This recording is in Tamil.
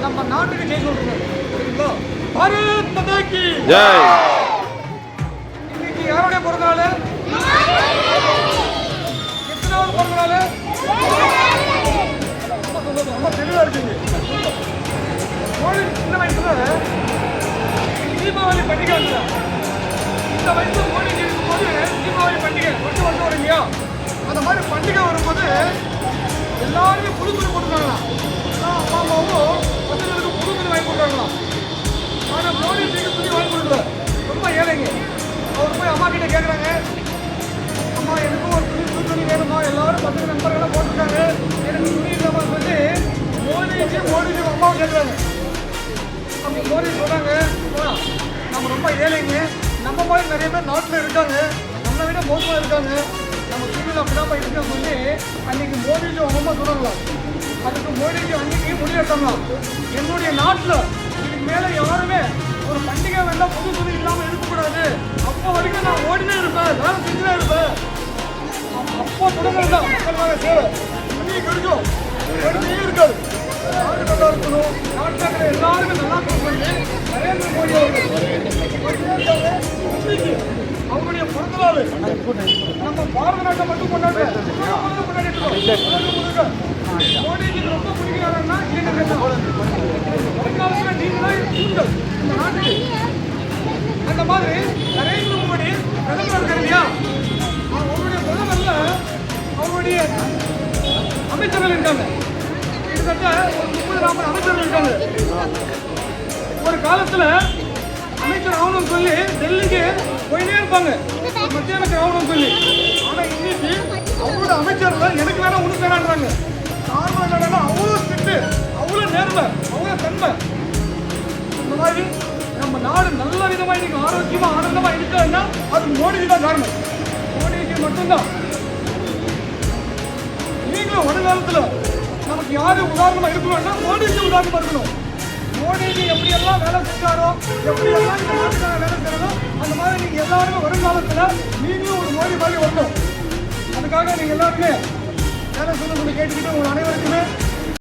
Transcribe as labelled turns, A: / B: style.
A: நம்ம நாட்டுக்கு ஜெய் சொல்றோம். சரிங்களா? பாரத் மாதா கி
B: ஜெய்.
A: இன்னைக்கு யாருடைய பிறந்த நாள்? எத்தனாவது பிறந்த நாள்? ரொம்ப தெளிவா இருக்குங்க. சின்ன வயசுல தீபாவளி பண்டிகை இந்த வயசுல மோடி இருக்கும்போது தீபாவளி பண்டிகை வருஷம் வருஷம் வரும் இல்லையா? அந்த மாதிரி பண்டிகை வரும்போது எல்லாருமே புது துணி போட்டுருக்காங்களாம். அம்மா அம்மாவும் பசங்களுக்கு புது துணி வாங்கி கொடுக்குறாங்களாம். ஆனால் மோடி துணி வாங்கி கொடுக்கல, ரொம்ப ஏழைங்க. அவர் போய் அம்மா கிட்ட கேட்குறாங்க, அம்மா எனக்கும் ஒரு புது துணி வேணுமா, எல்லாரும் பசங்க நண்பர்கள்லாம் போட்டிருக்காங்க, எனக்கு துணி இல்லாமல் சொல்லி மோடிஜி அம்மாவை கேட்குறாங்க. அப்போ மோடி சொல்கிறாங்க, நம்ம ரொம்ப ஏழைங்க, நம்ம மாதிரி நிறைய பேர் நாட்டில் இருக்காங்க, நம்மளை விட மோசமாக இருக்காங்க, நம்ம துணியில் அப்படிதான் இருக்குன்னு சொல்லி அன்னைக்கு மோடிஜி அவங்க அம்மா சொல்கிறாங்களா. அதுக்கு மோடிஜி அன்னைக்கு முடிவெடுத்தாங்களாம், என்னுடைய நாட்டில் இதுக்கு மேலே யாருமே ஒரு பண்டிகை வேண்டாம் புது துணி இல்லாமல் இருக்கக்கூடாது, அப்போ வரைக்கும் நான் ஓடினே இருப்பேன், வேலை செஞ்சுதான் இருப்பேன். அப்போ தொடங்கலாம் மக்களுக்காக சேவை இன்னைக்கு கிடைக்கும், ஒன்றுமே இருக்காது. நாடு நல்லா இருக்கணும், நாட்டில் இருக்கிற எல்லாருமே நல்லா இருக்கணும். நரேந்திர மோடி அவர்கள் அவங்களுடைய பிறந்த நாள் நம்ம பாரத நாட்டை மட்டும் கொண்டாடுறோம், கொண்டாடிட்டு இருக்கோம். மோடிஜிக்கு ரொம்ப பிடிக்கிறாங்கன்னா வருங்காலத்தில் நீங்களே தூண்டல் இந்த நாட்டுக்கு. அந்த மாதிரி நரேந்திர மோடி பிரதமர் இருக்காரு இல்லையா, அவருடைய பிரதமர்ல அவருடைய அமைச்சர்கள் இருக்காங்க, கிட்டத்தட்ட ஒரு 30-40 அமைச்சர்கள் இருக்காங்க. ஒரு காலத்துல அமைச்சர் ஆகணும்னு சொல்லி டெல்லிக்கு போயிட்டே இருப்பாங்க, மத்திய அமைச்சர் ஆகணும்னு சொல்லி. ஆனா இன்னைக்கு அவரோட அமைச்சர்ல எனக்கு வேணா உனக்கு வேணான்றாங்க. காரணம் என்னன்னா அவ்வளோ ஸ்ட்ரிக்ட், அவ்வளோ நேர்மை, அவ்வளோ தன்மை. இந்த மாதிரி நம்ம நாடு நல்ல விதமா இன்னைக்கு ஆரோக்கியமா ஆனந்தமா இருக்காதுன்னா அதுக்கு மோடிஜி தான் காரணம், மோடிஜி மட்டும்தான். நீங்களும் வருங்காலத்துல நமக்கு யாரு உதாரணமா இருக்கணும்னா மோடிஜி உதாரணமா இருக்கணும். மோடிஜி எப்படியெல்லாம் வேலை செஞ்சாரோ, எப்படியெல்லாம் இந்த நாட்டுக்காக வேலை செய்யறதோ, அந்த மாதிரி நீங்க எல்லாருமே வருங்காலத்துல நீங்களும் ஒரு மோடி மாதிரி வரணும். அதுக்காக நீங்க எல்லாருமே வேலை சொல்லி கேட்டுக்கிட்டு உங்கள் அனைவருக்குமே